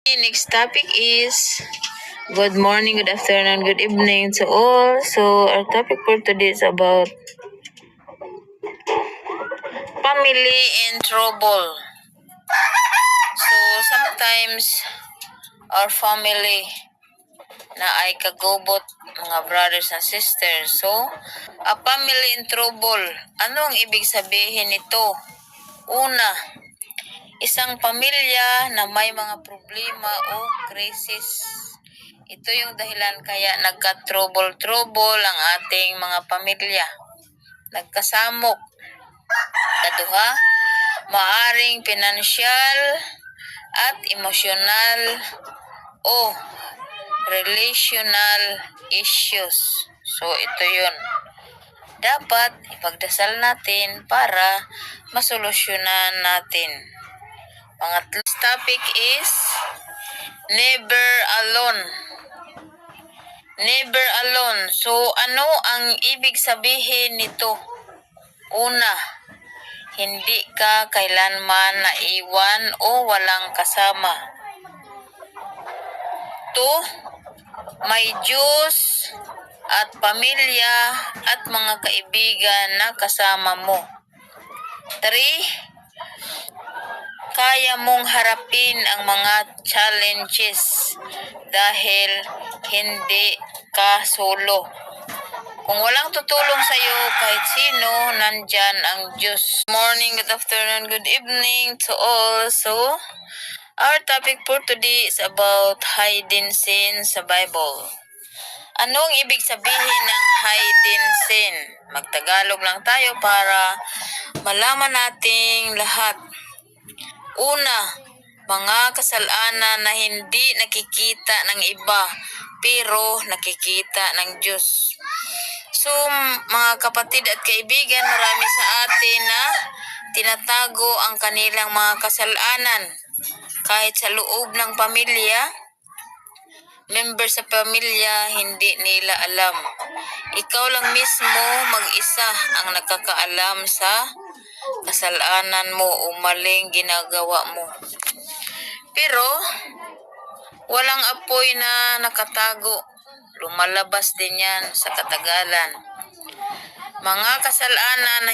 Next topic is good morning, good afternoon, good evening to all. So our topic for today is about family in trouble. So sometimes our family na ay kagubot mga brothers and sisters. So a family in trouble. Ano ang ibig sabihin nito? Una, isang pamilya na may mga problema o krisis. Ito yung dahilan kaya nagka-trouble-trouble ang ating mga pamilya. Nagkasamok. Kaduha, maaring pinansyal at emosyonal o relational issues. So, ito yun. Dapat ipagdasal natin para masolusyonan natin. Pangatlong topic is never alone. Never alone. So, ano ang ibig sabihin nito? Una, hindi ka kailanman naiwan o walang kasama. 2, may Diyos at pamilya at mga kaibigan na kasama mo. 3, kaya mong harapin ang mga challenges dahil hindi ka solo. Kung walang tutulong sa iyo kahit sino, nandyan ang Diyos. Morning, good afternoon, good evening to all. So, our topic for today is about hidden sin sa Bible. Anong ibig sabihin ng hidden sin? Magtagalog lang tayo para malaman nating lahat. Una, mga kasalanan na hindi nakikita ng iba pero nakikita ng Diyos. So, mga kapatid at kaibigan, marami sa atin na tinatago ang kanilang mga kasalanan. Kahit sa loob ng pamilya, member sa pamilya, hindi nila alam. Ikaw lang mismo mag-isa ang nakakaalam sa kasalanan mo o maling ginagawa mo. Pero, walang apoy na nakatago. Lumalabas din yan sa katagalan. Mga kasalanan na